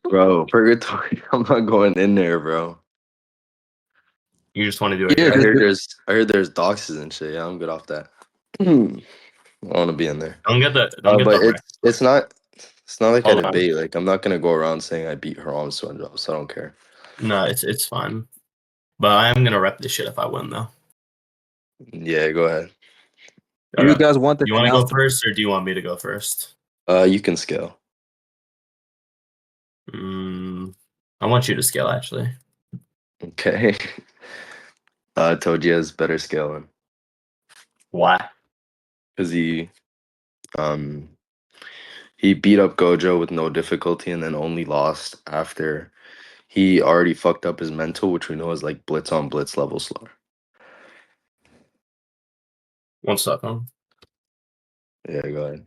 Bro, purgatory. I'm not going in there, bro. You just want to do it. Yeah, here. I heard there's doxes and shit. Yeah, I'm good off that. I don't want to be in there. Don't get the But wreck. it's not like a Hold on. debate. Like I'm not gonna go around saying I beat HaramSpongebob, so I don't care. No, it's fine. But I am gonna rep this shit if I win though. Yeah, go ahead. You guys want the You want to go first, or do you want me to go first? You can scale. I want you to scale actually. Okay. Toji has better scaling Why? because he beat up Gojo with no difficulty and then only lost after he already fucked up his mental, which we know is like blitz on blitz level slower. 1 second. Yeah, go ahead.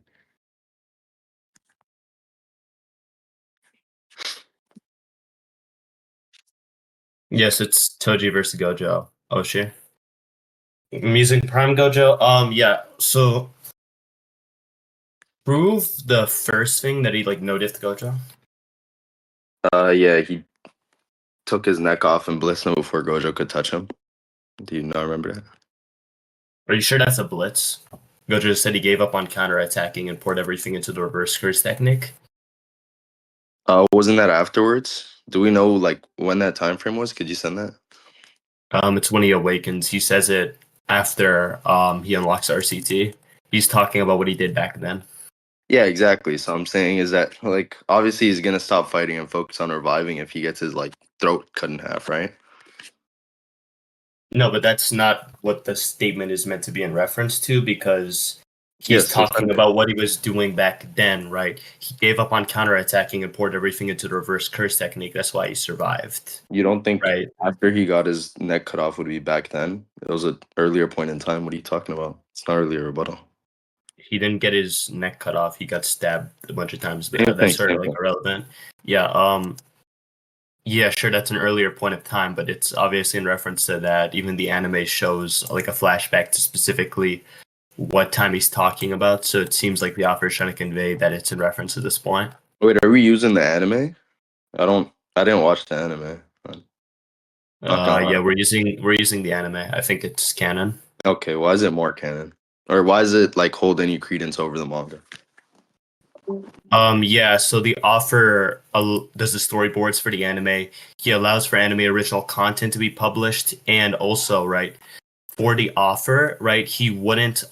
Yes, it's Toji versus Gojo. Oh shit. I'm using Prime Gojo. Yeah. So prove the first thing that he like no diff Gojo. Yeah, he took his neck off and blitzed him before Gojo could touch him. Do you not remember that? Are you sure that's a blitz? Gojo said he gave up on counterattacking and poured everything into the reverse curse technique. Wasn't that afterwards? Do we know like when that time frame was? Could you send that? It's when he awakens. He says it after he unlocks RCT. He's talking about what he did back then. Yeah, exactly. So I'm saying is that like obviously he's gonna stop fighting and focus on reviving if he gets his like throat cut in half, right? No, but that's not what the statement is meant to be in reference to, because he's talking about what he was doing back then, right? He gave up on counterattacking and poured everything into the reverse curse technique. That's why he survived. You don't think right after he got his neck cut off would be back then? It was an earlier point in time. What are you talking about? It's not really a rebuttal. He didn't get his neck cut off. He got stabbed a bunch of times. But that's sort of like irrelevant. Yeah. Yeah, sure, that's an earlier point of time, but it's obviously in reference to that. Even the anime shows like a flashback to specifically what time he's talking about, so it seems like the author is trying to convey that it's in reference to this point. Wait, are we using the anime? I didn't watch the anime. Yeah, we're using the anime. I think it's canon. Okay, why is it more canon? Or why does it like hold any credence over the manga? Yeah, so the author does the storyboards for the anime. He allows for anime original content to be published, and also, right, for the author, right, he wouldn't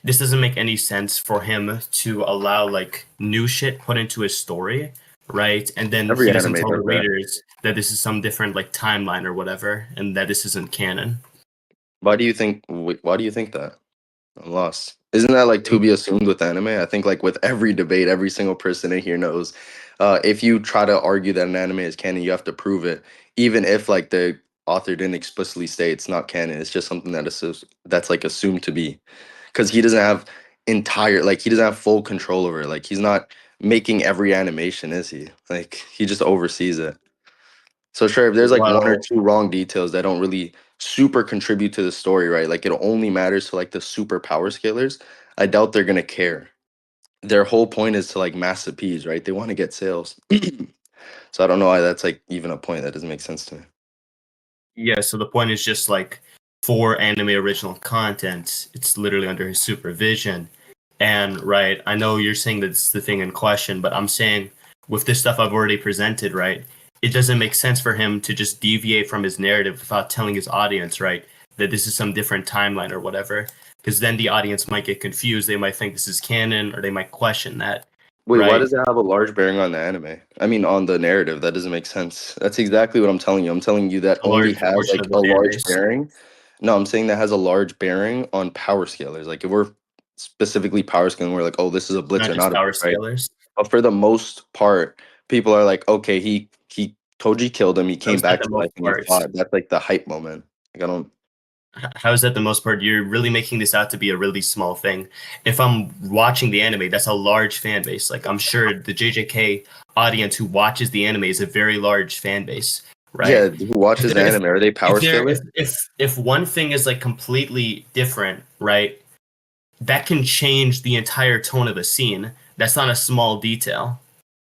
this doesn't make any sense for him to allow like new shit put into his story, right? And then he doesn't tell the readers that this is some different like timeline or whatever, and that this isn't canon. Why do you think that? I'm lost. Isn't that like to be assumed with anime? I think like with every debate, every single person in here knows if you try to argue that an anime is canon, you have to prove it, even if like the author didn't explicitly say it's not canon. It's just something that's like assumed to be, because he doesn't have full control over it. Like he's not making every animation, is he? Like he just oversees it. So sure, if there's like one or two wrong details that don't really super contribute to the story, right? Like it only matters to like the super power scalers. I doubt they're gonna care. Their whole point is to like mass appease, right? They want to get sales. So I don't know why that's like even a point. That doesn't make sense to me. Yeah, so the point is just like for anime original content, it's literally under his supervision. And right, I know you're saying that's the thing in question, but I'm saying with this stuff I've already presented, right, it doesn't make sense for him to just deviate from his narrative without telling his audience, right, that this is some different timeline or whatever. Because then the audience might get confused. They might think this is canon, or they might question that. Wait, why does it have a large bearing on the anime? I mean, on the narrative. That doesn't make sense. That's exactly what I'm telling you. I'm telling you that only has like a large bearing. No, I'm saying that has a large bearing on power scalers. Like if we're specifically power scaling, we're like, oh, this is a blitz or not a blitz, right? But for the most part, people are like, okay, he Toji killed him. He came back to life and he fought. That's like the hype moment. Like I don't. How is that the most part? You're really making this out to be a really small thing. If I'm watching the anime, that's a large fan base. Like I'm sure the JJK audience who watches the anime is a very large fan base, right? Yeah, who watches the anime? Are they power scalers? If one thing is like completely different, right, that can change the entire tone of a scene. That's not a small detail.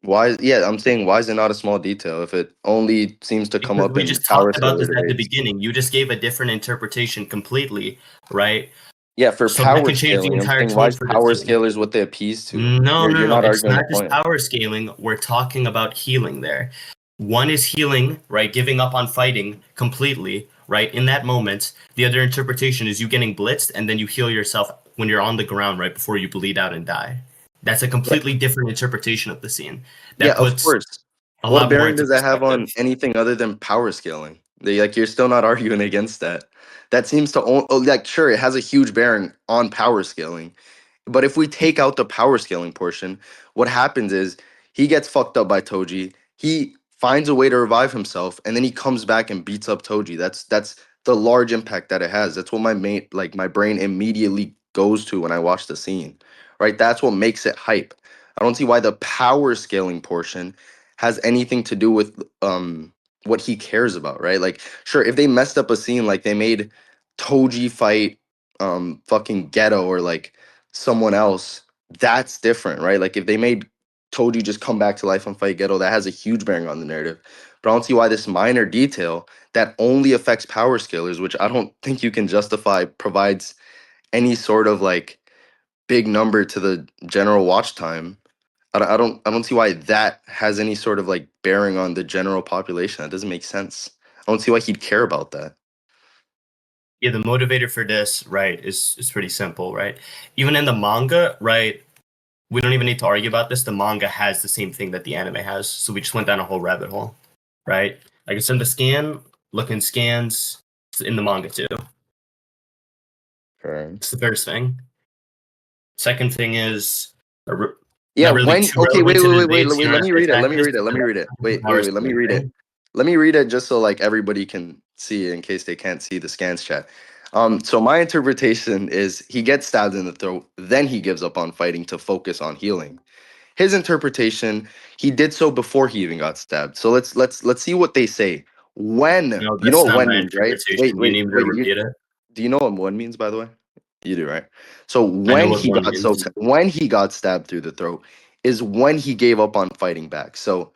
Why? Yeah, I'm saying why is it not a small detail if it only seems to come Because up we in just power talked about scalar this at the debates? beginning. You just gave a different interpretation completely, right? Yeah, for So that power can change the scaling, I'm entire saying why tone is for the power scene. scalars what they appease to? No, no, You're no. not It's arguing the not just point. power scaling. We're talking about healing there. One is healing, right? Giving up on fighting completely, right? In that moment. The other interpretation is you getting blitzed and then you heal yourself when you're on the ground right before you bleed out and die. That's a Yeah, completely different interpretation of the scene. yeah, That of puts course. a What lot more bearing into does that have perspective. on anything other than power scaling? Like you're still not arguing against that. That seems to like sure it has a huge bearing on power scaling. But if we take out the power scaling portion, what happens is he gets fucked up by Toji. He finds a way to revive himself, and then he comes back and beats up Toji. That's the large impact that it has. That's what my brain immediately goes to when I watch the scene. Right? That's what makes it hype. I don't see why the power scaling portion has anything to do with what he cares about, right? Like, sure, if they messed up a scene like they made Toji fight fucking Ghetto or like someone else, that's different, right? Like if they made Toji just come back to life and fight Ghetto, that has a huge bearing on the narrative. But I don't see why this minor detail that only affects power scalers, which I don't think you can justify, provides any sort of like big number to the general watch time. I don't see why that has any sort of like bearing on the general population. That doesn't make sense. I don't see why he'd care about that. Yeah, the motivator for this, right, is pretty simple, right? Even in the manga, right, we don't even need to argue about this. The manga has the same thing that the anime has, so we just went down a whole rabbit hole, right? I can send a scan, look in scans, it's in the manga too. Right. It's the first thing. Second thing is Yeah, not really when too okay, relevant wait, to wait, the wait, wait, debates. wait, You let don't me have to read it. attack Let me this. read it. Let me read it. Wait, wait, Power wait, let me scaling read it. thing. Let me read it just so like everybody can see it in case they can't see the scans chat. So my interpretation is he gets stabbed in the throat, then he gives up on fighting to focus on healing. His interpretation, he did so before he even got stabbed. So let's see what they say. When No, you know that's what not when my means, right? Wait, interpretation. You wait, need me to wait. You repeat it? do you know what when means, by the way? You do, right? So I know what one means. when he got stabbed through the throat is when he gave up on fighting back. So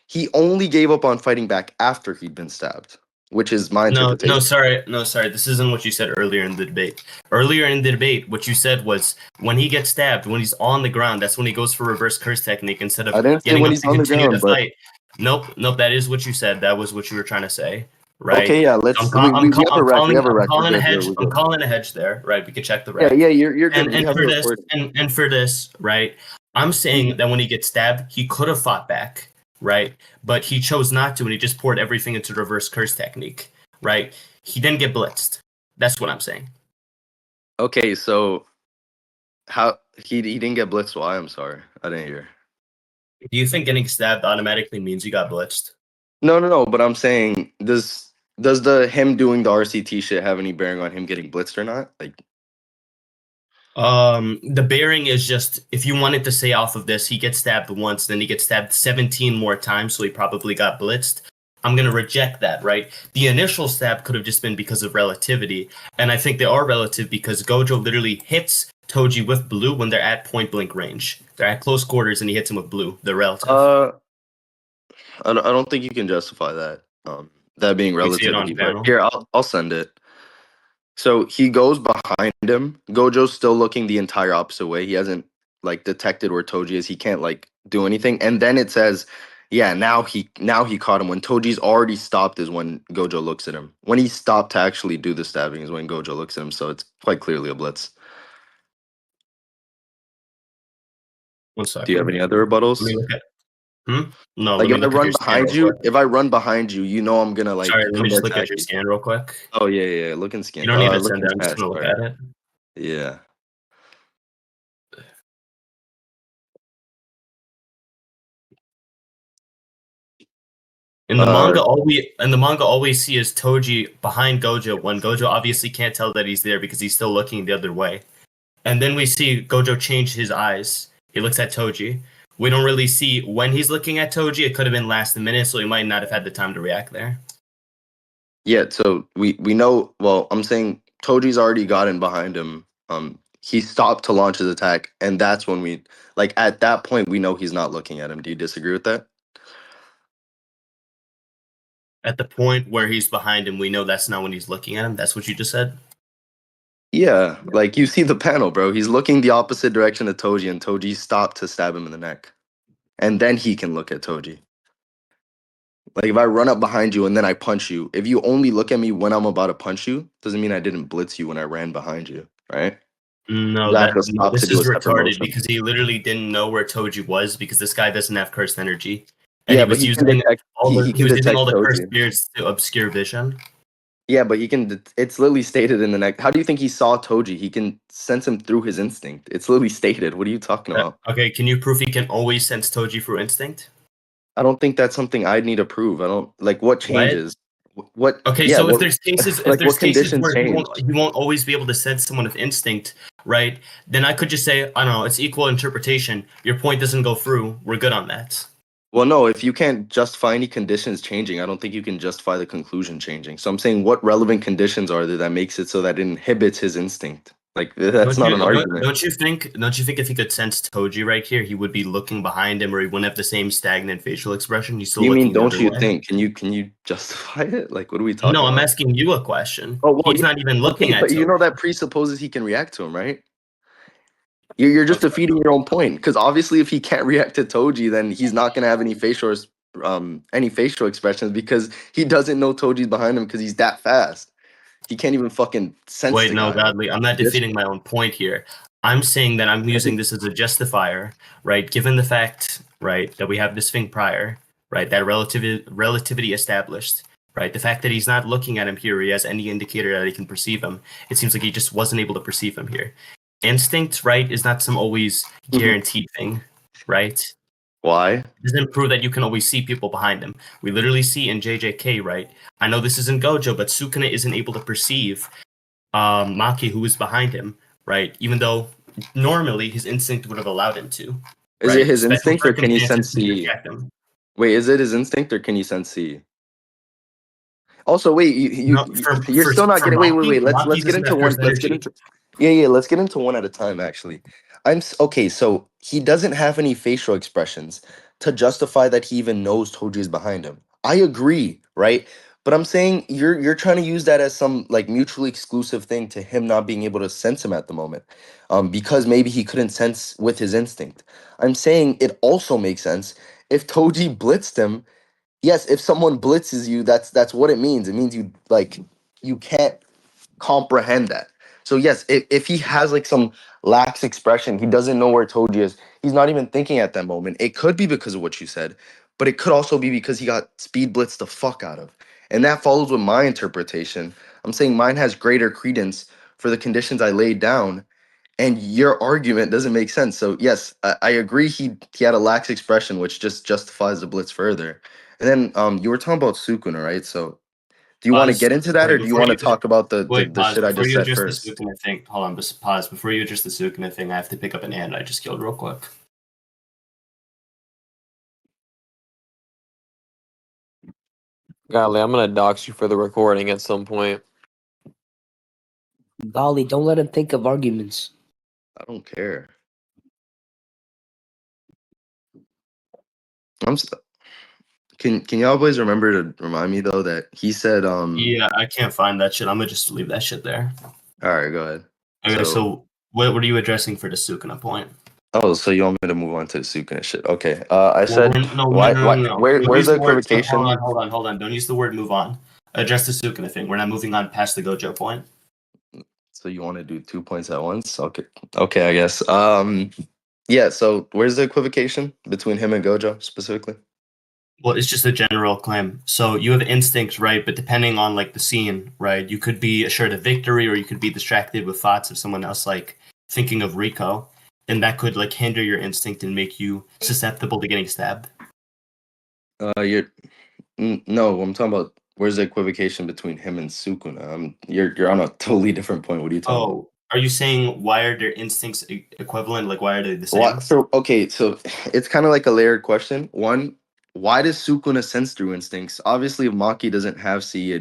he only gave up on fighting back after he'd been stabbed, which is my No, no, interpretation. sorry, no, sorry. This isn't what you said earlier in the debate. Earlier in the debate, what you said was when he gets stabbed, when he's on the ground, that's when he goes for reverse curse technique instead I of didn't say getting when up he's to on the continue to ground, but fight. Nope, nope. That is what you said. That was what you were trying to say, right? okay, yeah. So Let's we have a rec. We have a I'm rec. We're calling a good. hedge. We're I'm good. calling a hedge there, right? We could check the Yeah, rec. yeah. You're good. And We and have a for this recording. and for this, right? I'm saying that when he gets stabbed, he could have fought back, right? But he chose not to, and he just poured everything into reverse curse technique, right? He didn't get blitzed. That's what I'm saying. Okay, so how he didn't get blitzed? Why? I'm sorry, I didn't hear. Do you think getting stabbed automatically means you got blitzed? No, no, no. But I'm saying, does the him doing the RCT shit have any bearing on him getting blitzed or not? Like, The bearing is just if you wanted to say off of this, he gets stabbed once, then he gets stabbed 17 more times, so he probably got blitzed. I'm gonna reject that, right? The initial stab could have just been because of relativity, and I think they are relative because Gojo literally hits Toji with blue when they're at point blank range. They're at close quarters, and he hits him with blue. They're relative. uh, I don't think you can justify that. That being We see it on relativity. But panel. here, I'll send it. So he goes behind him. Gojo's still looking the entire opposite way. He hasn't like detected where Toji is. He can't like do anything. And then it says, yeah, now he caught him. When Toji's already stopped is when Gojo looks at him. When he stopped to actually do the stabbing is when Gojo looks at him. So it's quite clearly a blitz. 1 second. Do you have any other Let me rebuttals? look at. Hmm? No, Like let me look at your scan real quick. if I run behind you, you know I'm gonna Sorry, like let me come to just look at attack your you. scan real quick. Oh yeah, yeah, yeah. Look and You scan. don't need to Look send it. and I'm just chat, gonna look sorry. at it. Yeah. In Uh the manga, all we see is Toji behind Gojo when Gojo obviously can't tell that he's there because he's still looking the other way. And then we see Gojo change his eyes. He looks at Toji. We don't really see when he's looking at Toji. It could have been last minute, so he might not have had the time to react there. yeah, so we know, well, I'm saying Toji's already gotten behind him. he stopped to launch his attack, and that's when we like at that point we know he's not looking at him. Do you disagree with that? At the point where he's behind him, we know that's not when he's looking at him. That's what you just said? Yeah, like you see the panel, bro. He's looking the opposite direction of Toji, and Toji stopped to stab him in the neck. And then he can look at Toji. Like if I run up behind you and then I punch you, if you only look at me when I'm about to punch you, doesn't mean I didn't blitz you when I ran behind you, right? No, You have to stop this to do is a separate retarded motion. because he literally didn't know where Toji was because this guy doesn't have cursed energy. And Yeah, he but was he can using detect. He he can was using detect all the cursed Toji. spirits to obscure vision. Yeah, but he can. It's literally stated in the neck. How do you think he saw Toji? He can sense him through his instinct. It's literally stated. What are you talking about? Okay, can you prove he can always sense Toji through instinct? I don't think that's something I'd need to prove. I don't like what What? changes. What? Okay, Yeah. so if What? there's cases Like what conditions where change? he won't always be able to sense someone with instinct, right? Then I could just say, I don't know, it's equal interpretation. Your point doesn't go through. We're good on that. Well, no, if you can't justify any conditions changing, I don't think you can justify the conclusion changing. So I'm saying what relevant conditions are there that makes it so that it inhibits his instinct? Like that's not an argument. Don't you think if he could sense Toji right here, he would be looking behind him or he wouldn't have the same stagnant facial expression? He's still You mean looking the don't other you way. think? Can you justify it? Like what are we No, talking I'm about? asking you a question. Oh well, He's not even looking okay, at but you know Toji. that presupposes he can react to him, right? You're just Okay. defeating your own point because obviously if he can't react to Toji, then he's not gonna have any facial expressions because he doesn't know Toji's behind him because he's that fast. He can't even fucking sense Wait, the no, guy. Godly, I'm not This defeating my own point here. I'm saying that I'm using this as a justifier, right? Given the fact, right, that we have this thing prior, right, that relativity established, right? The fact that he's not looking at him here, he has any indicator that he can perceive him. It seems like he just wasn't able to perceive him here. Instinct, right, is not some always guaranteed thing, right? why? It doesn't prove that you can always see people behind him. We literally see in JJK, right? I know this isn't Gojo, but Sukuna isn't able to perceive Maki, who is behind him, right? Even though normally his instinct would have allowed him to. Is it Right? his Special instinct or can he circumstances sense can C? reject him. Wait, is it his instinct or can he sense C? Also, wait, No, you're still not getting. Wait, wait, wait. Let's Maki get doesn't into have one. cursed Let's get energy. into. Yeah. Let's get into one at a time. Actually, okay. So he doesn't have any facial expressions to justify that he even knows Toji is behind him. I agree, right? But I'm saying you're trying to use that as some like mutually exclusive thing to him not being able to sense him at the moment, because maybe he couldn't sense with his instinct. I'm saying it also makes sense if Toji blitzed him. Yes, if someone blitzes you, that's what it means. It means you can't comprehend that. So yes, if he has like some lax expression, he doesn't know where Toji is. He's not even thinking at that moment. It could be because of what you said, but it could also be because he got speed blitzed the fuck out of. And that follows with my interpretation. I'm saying mine has greater credence for the conditions I laid down, and your argument doesn't make sense. So yes, I agree. He had a lax expression, which just justifies the blitz further. And then you were talking about Sukuna, right? So do you want to Pause. get into that, or Wait, do you before want to you talk about wait, the pause. shit I Before just you said address the first? Sukuna thing, hold on, just pause. Before you address the Sukuna thing, I have to pick up an ant I just killed real quick. Golly, I'm gonna dox you for the recording at some point. Golly, don't let him think of arguments. I don't care. Can y'all boys remember to remind me though that he said Yeah, I can't find that shit. I'm gonna just leave that shit there. all right, go ahead. Okay, so what are you addressing for the Sukuna point? Oh, so you want me to move on to the Sukuna shit? Okay. I said No. why Don't where's use the the word. equivocation? Hold on. Don't use the word move on. Address the Sukuna thing. We're not moving on past the Gojo point. So you want to do 2 points at once? Okay. Okay, I guess. Yeah, so where's the equivocation between him and Gojo specifically? Well, it's just a general claim. So you have instincts, right? But depending on like the scene, right, you could be assured of victory, or you could be distracted with thoughts of someone else, like thinking of Rico, and that could like hinder your instinct and make you susceptible to getting stabbed. No, I'm talking about where's the equivocation between him and Sukuna? You're on a totally different point. What are you talking about? Oh, are you saying why are their instincts equivalent? Like why are they the same? So okay, so it's kind of like a layered question. One, why does Sukuna sense through instincts? Obviously, if Maki doesn't have CE,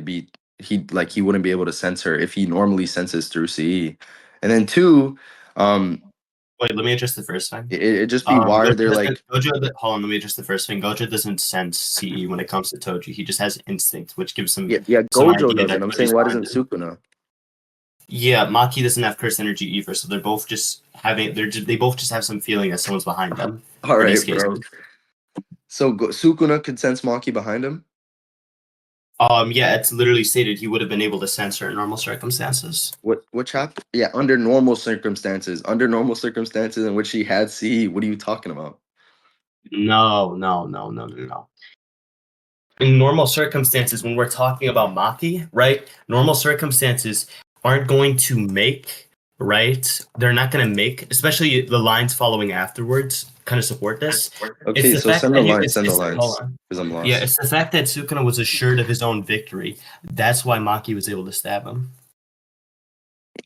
he wouldn't be able to sense her if he normally senses through CE. And then two, Wait, let me adjust the first thing. It just be why they're like. Hold on, let me adjust the first thing. Gojo doesn't sense CE when it comes to Toji. He just has instinct, which gives him Yeah, some Gojo idea doesn't. that I'm saying Toji's why behind doesn't him. Sukuna? Yeah, Maki doesn't have curse energy either, so they're both just having they both just have some feeling that someone's behind them. All in right, these bro. cases. So Sukuna could sense Maki behind him. Yeah, it's literally stated he would have been able to sense her in normal circumstances. What chapter? Yeah, under normal circumstances. Under normal circumstances in which he had CE. What are you talking about? No. In normal circumstances, when we're talking about Maki, right? Normal circumstances aren't going to make, right? They're not going to make, especially the lines following afterwards, kind of support this. Okay, so send the lines. Send the lines. Hold on. Because I'm lost. Yeah, it's the fact that Sukuna was assured of his own victory. That's why Maki was able to stab him.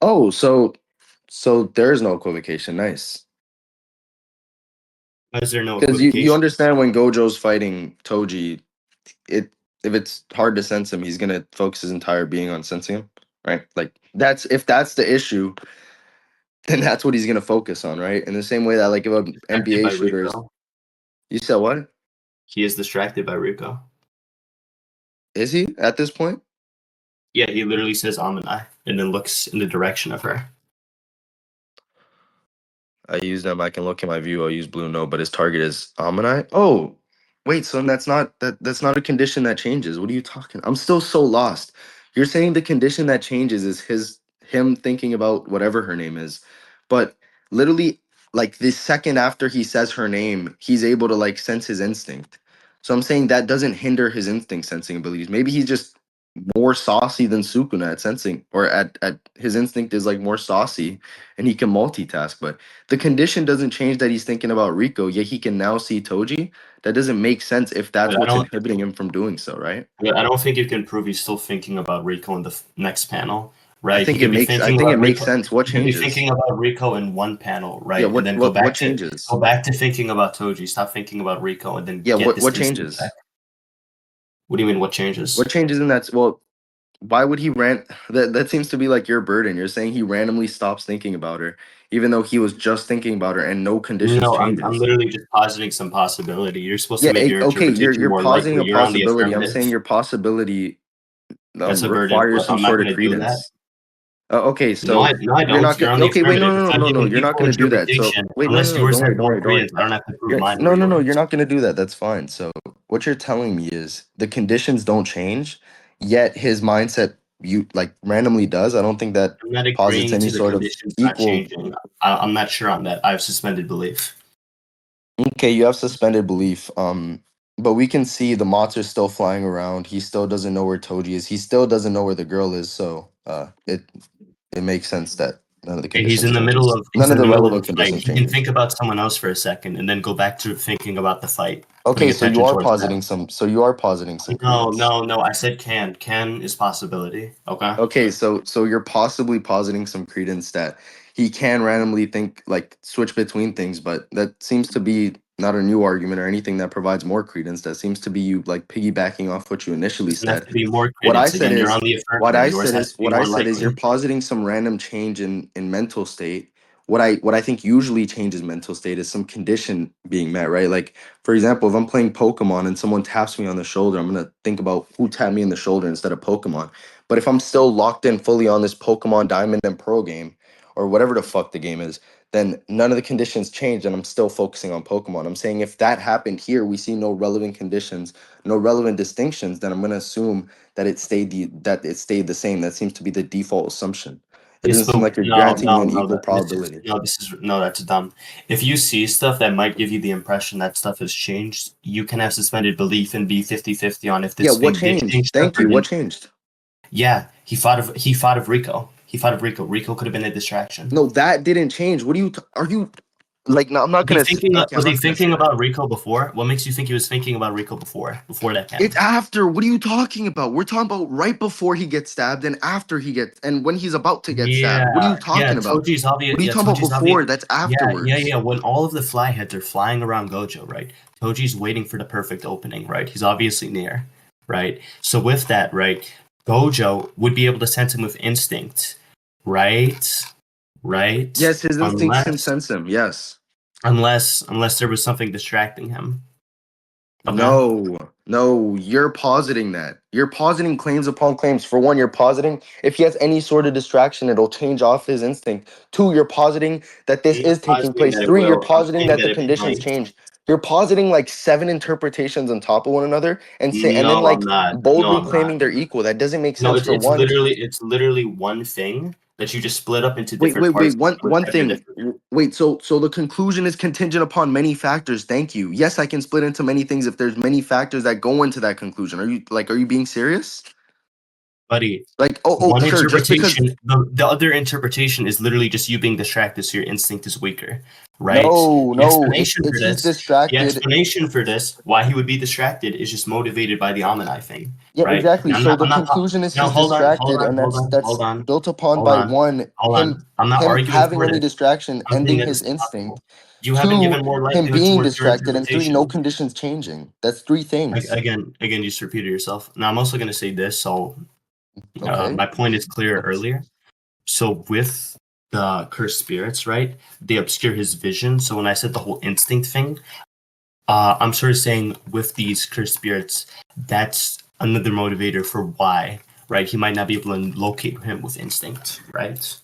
Oh, so there is no equivocation. Nice. Why is there no Because equivocation? you understand when Gojo's fighting Toji, if it's hard to sense him, he's gonna focus his entire being on sensing him, right? Like if that's the issue, then that's what he's gonna focus on, right? In the same way that like if an Distracted by NBA shooter is, Rico. you said what? He is distracted by Rico. Is he at this point? Yeah, he literally says Amanai and then looks in the direction of her. I use them. I can look at my view. I'll use blue no, but his target is Ammonite. Oh, wait. So that's not a condition that changes. What are you talking? I'm still so lost. You're saying the condition that changes is him thinking about whatever her name is, but literally like the second after he says her name, he's able to like sense his instinct. So I'm saying that doesn't hinder his instinct sensing abilities. Maybe he's just more saucy than Sukuna at sensing, or at his instinct is like more saucy and he can multitask, but the condition doesn't change that he's thinking about Rico, yet he can now see Toji. That doesn't make sense if that's But what's inhibiting him from doing so, right? I don't think you can prove he's still thinking about Rico in the next panel, I right? think He could be I thinking think it about makes Rico. sense. What He could be changes? thinking about Rico in one panel, Yeah, right? And then go back changes? to thinking about Toji. Stop thinking about Rico, and then Yeah, get this what instinct changes? back. What do you mean? What changes? What changes in that? Well, why would he that seems to be like your burden. You're saying he randomly stops thinking about her, even though he was just thinking about her and no conditions No, changes. I'm literally just positing some possibility. You're supposed Yeah, to make your okay, interpretation you're more positing likely. a You're on the possibility. I'm affirmative. saying your possibility That's a burden. requires some I'm not sort of going to do that. credence. Okay, so No, I don't. you're not You're gonna. on the Okay, wait, affirmative. If I'm no, giving you're not equal gonna do that. So interpretation, wait, unless don't yours worry, have don't more worry, don't worry. credence, I don't have to prove mine No, over no, no, yours. you're not gonna do that. That's fine. So what you're telling me is the conditions don't change, yet his mindset you like randomly does. I don't think that I'm not posits agreeing any to the sort of conditions not equal. changing. I'm not sure on that. I have suspended belief. Okay, you have suspended belief. But we can see the monster's still flying around. He still doesn't know where Toji is. He still doesn't know where the girl is. So it makes sense that none of the Okay, he's conditions in the changes. middle of None of the a relevant fight. conditions He can changes. think about someone else for a second and then go back to thinking about the fight. Okay, Putting so you attention are towards that. positing some. So you are positing some No, credence. no. I said can. Can is possibility. Okay. Okay, so you're possibly positing some credence that he can randomly think like switch between things, but that seems to be not a new argument or anything that provides more credence. That seems to be you like piggybacking off what you initially Doesn't have said. to be more What I credence. said Again, you're is on the affirmative. Yours has to be what I more said is you're likely. positing some random change in mental state. What I think usually changes mental state is some condition being met, right? Like for example, if I'm playing Pokemon and someone taps me on the shoulder, I'm gonna think about who tapped me in the shoulder instead of Pokemon. But if I'm still locked in fully on this Pokemon Diamond and Pearl game, or whatever the fuck the game is, then none of the conditions change and I'm still focusing on Pokemon. I'm saying if that happened here, we see no relevant conditions, no relevant distinctions, then I'm gonna assume that it stayed the same. That seems to be the default assumption. It Yes, doesn't seem but like you're no, granting me no, an no. equal This is probability. that's dumb. If you see stuff that might give you the impression that stuff has changed, you can have suspended belief and be 50-50 on if Yeah, this what thing did changed? change stuff Thank or you. What didn't. changed? Yeah, he thought of Rico. He thought of Rico. Rico could have been a distraction. No, that didn't change. What are you? Are you like? No, I'm not gonna. Okay, I'm Was he not gonna say thinking that. about Rico before? What makes you think he was thinking about Rico before that panel? It's after. What are you talking about? We're talking about right before he gets stabbed and after he gets and when he's about to get Yeah, stabbed. What are you yeah. talking about? Toji's obvious. What are you Yeah, talking about Toji's obvious. before? That's Yeah. afterwards. When all of the fly heads are flying around Gojo, right? Toji's waiting for the perfect opening, right? He's obviously near, right? So with that, right, Gojo would be able to sense him with instinct, right? right? Yes, his instincts can Unless sense him. Yes. unless there was something distracting him. Okay. No, you're positing that. You're positing claims upon claims. For one, you're positing if he has any sort of distraction, it'll change off his instinct. Two, you're positing that this I'm is taking positing place. that it Three, you're will. I'm positing saying that that the it conditions might. change. You're positing like seven interpretations on top of one another and then No, I'm like not. No, boldly I'm not. claiming they're equal. That doesn't make No, sense. For one, it's literally one thing that you just split up into wait, different parts with one every thing. different. Wait, so the conclusion is contingent upon many factors. Thank you. Yes, I can split into many things if there's many factors that go into that conclusion. Are you being serious? Buddy, Like, one sure, just because. interpretation, the other interpretation is literally just you being distracted, so your instinct is weaker, right? The No, explanation for he's this, the distracted. explanation for this, why he would be distracted, is just motivated by the Amidai thing, Yeah, right? exactly. Now, So the I'm not. conclusion is Now, he's hold on, hold distracted, on, and hold on, that's hold on, built upon hold by on, one, hold on. I'm not him arguing having for any this. distraction, I'm saying ending that his it's possible. instinct. You haven't Two, given more him likelihood being towards your distracted, and three, no interpretation. conditions changing. That's three things. Again, you just repeated yourself. Now, I'm also going to say this. So, Okay. my point is clear earlier. So with the cursed spirits, right? They obscure his vision. So when I said the whole instinct thing, I'm sort of saying with these cursed spirits, that's another motivator for why, right? He might not be able to locate him with instinct, right?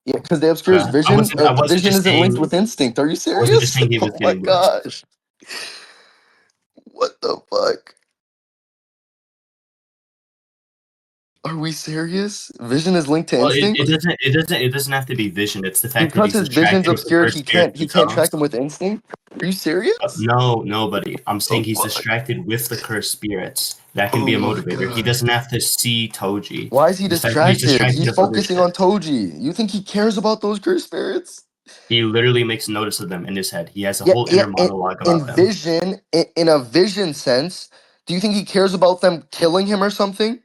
Yeah, because they obscure his I vision. wasn't. I wasn't Vision just isn't linked saying. with instinct. Are you I wasn't just serious? saying he was Oh my getting worse. gosh. What the fuck? Are we serious? Vision is linked to Well, instinct? it doesn't have to be vision. It's the fact that Because he's his vision's distracted with the obscured, cursed spirits he can't track themselves. him with instinct? Are you serious? No, nobody. I'm saying Oh he's fuck. distracted with the cursed spirits. That can be Oh a my motivator. He doesn't gosh. have to see Toji. Why is he The fact that he's distracted? distracted He's of other focusing shit. on Toji. You think he cares about those cursed spirits? He literally makes notice of them in his head. He has a Yeah, whole yeah. inner monologue In about them. vision, in a vision sense, do you think he cares about them killing him or something?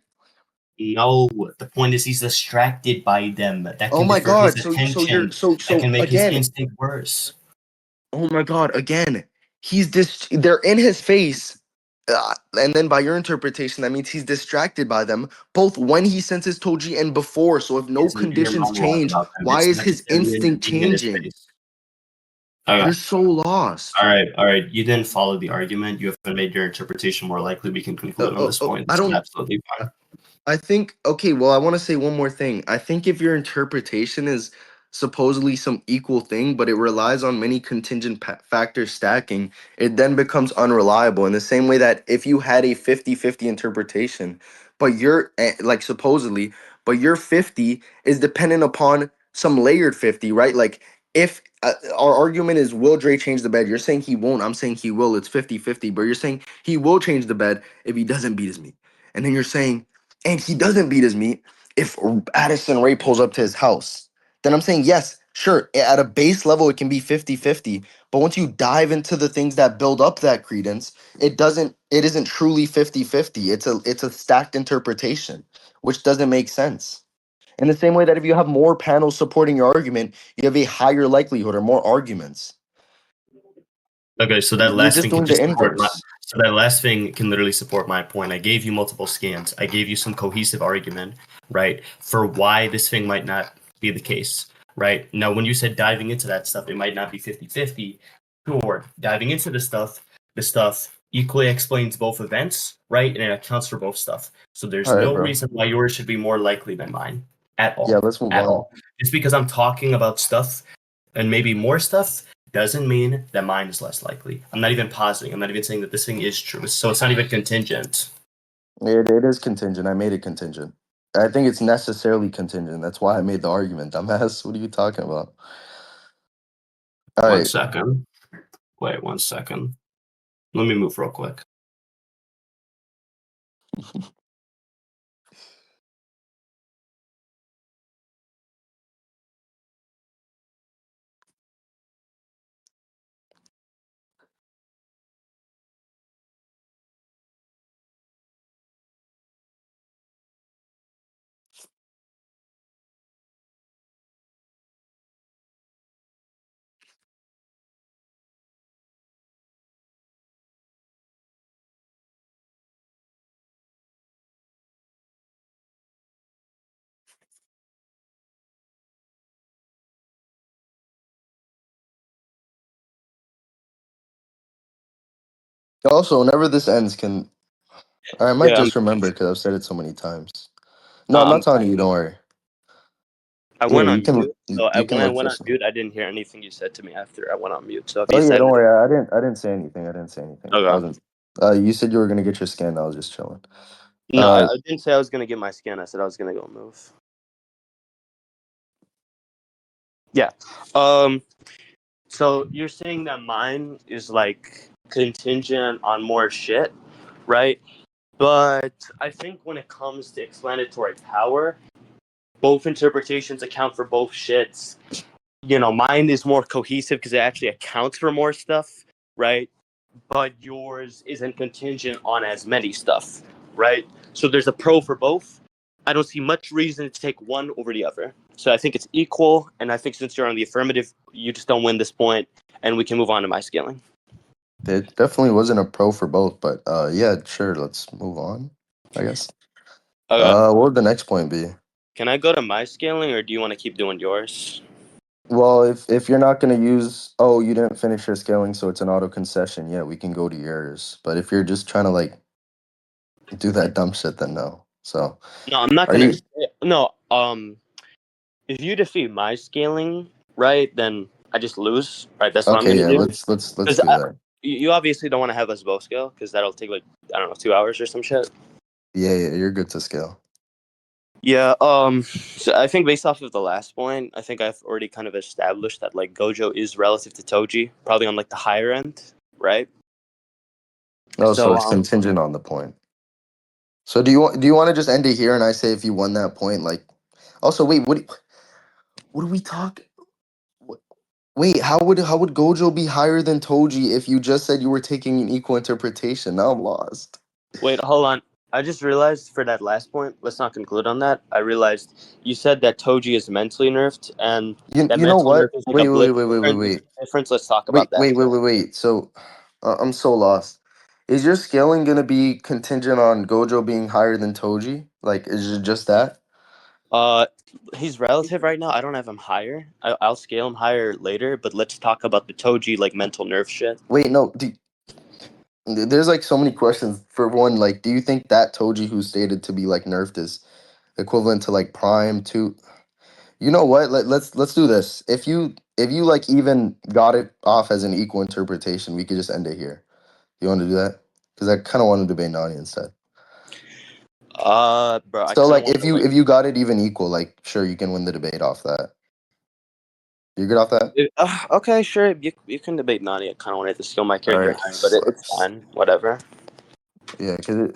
No, the point is he's distracted by them. That Oh can my divert his god. So you're attention. That so can make his again. instinct worse. Oh my god, again. They're in his face. And then by your interpretation, that means he's distracted by them both when he senses Toji and before. So if He no has an inner conditions monologue change, about them. why It's is not his just him instinct being in his changing? face. Okay. You're so lost. All right. You didn't follow the argument. You haven't made your interpretation more likely. We can conclude on this point. I This is don't. absolutely fine. I think, okay, well, I want to say one more thing. I think if your interpretation is supposedly some equal thing, but it relies on many contingent factors stacking, it then becomes unreliable in the same way that if you had a 50-50 interpretation, but you're like supposedly, but your 50 is dependent upon some layered 50, right? Like if our argument is will Dre change the bed? You're saying he won't. I'm saying he will. It's 50-50, but you're saying he will change the bed if he doesn't beat his meat. And then you're saying and he doesn't beat his meat if Addison Ray pulls up to his house, then I'm saying, yes, sure, at a base level, it can be 50-50. But once you dive into the things that build up that credence, it isn't truly 50-50. It's a stacked interpretation, which doesn't make sense. In the same way that if you have more panels supporting your argument, you have a higher likelihood or more arguments. Okay, so that You're last just thing can doing the just support my. inverse. So that last thing can literally support my point. I gave you multiple scans. I gave you some cohesive argument, right, for why this thing might not be the case, right? Now, when you said diving into that stuff, it might not be 50-50. Sure, diving into the stuff equally explains both events, right, and it accounts for both stuff. So there's All right, no bro. reason why yours should be more likely than mine at Yeah, all, let's move at on. all. Just because I'm talking about stuff and maybe more stuff doesn't mean that mine is less likely. I'm not even positing. I'm not even saying that this thing is true. So it's not even contingent. It is contingent. I made it contingent. I think it's necessarily contingent. That's why I made the argument. Dumbass, what are you talking about? All One right. second. Wait 1 second. Let me move real quick. Also, whenever this ends, I might Yeah, just remember because I've said it so many times. No, no, I'm not telling you. Don't worry. I Here, went on mute. So you can when I look went for on some. mute, I didn't hear anything you said to me after I went on mute. So if Oh you yeah, said don't anything, worry. I didn't say anything. I didn't say anything. I okay. wasn't. You said you were gonna get your skin. I was just chilling. No, Uh, I didn't say I was gonna get my skin. I said I was gonna go move. Yeah. So you're saying that mine is like contingent on more shit, right? But I think when it comes to explanatory power, both interpretations account for both shits. Mine is more cohesive because it actually accounts for more stuff, right? But yours isn't contingent on as many stuff, right? So there's a pro for both. I don't see much reason to take one over the other. So I think it's equal, and I think since you're on the affirmative, you just don't win this point, and we can move on to my scaling. it definitely wasn't a pro for both, but yeah, sure. Let's move on. I guess. Okay. What would the next point be? Can I go to my scaling, or do you want to keep doing yours? Well, if you're not gonna use, oh, you didn't finish your scaling, so it's an auto concession. Yeah, we can go to yours. But if you're just trying to like do that dumb shit, then no. So, No, I'm not are gonna. you No. If you defeat my scaling, right, then I just lose. Right. That's what I'm okay? gonna Yeah, do. let's Because do that. you obviously don't want to have us both scale, because that'll take like I don't know 2 hours or some shit. Yeah, you're good to scale. Yeah, so I think based off of the last point, I think I've already kind of established that like Gojo is relative to Toji, probably on like the higher end, right? Oh, so So it's contingent on the point. So do you want to just end it here and I say if you won that point, like, also wait, what do we talk? wh- Wait, how would Gojo be higher than Toji if you just said you were taking an equal interpretation? Now I'm lost. wait, hold on. I just realized for that last point, let's not conclude on that. I realized you said that Toji is mentally nerfed, and that You know mental nerf what? is like a Wait, wait, blip wait, wait, wait, difference. wait, Difference. Let's talk wait, about that. wait, wait, wait, wait. So I'm so lost. Is your scaling gonna be contingent on Gojo being higher than Toji? Like, is it just that? Uh, he's relative right now. I don't have him higher. I'll scale him higher later, but let's talk about the Toji like mental nerf shit. Wait, no. There's like so many questions. For one, like, do you think that Toji who's stated to be like nerfed is equivalent to like Prime to? You know what? Let's do this. If you like even got it off as an equal interpretation, we could just end it here. You want to do that? Because I kind of want to debate Nani instead. Bro, I So kind of like want if to you like. if you got it even equal, like sure you can win the debate off that. You good off that? Okay, sure. You can debate Nani. I kind of wanted to skill my All character right. higher, but it's fine. Whatever. Yeah, because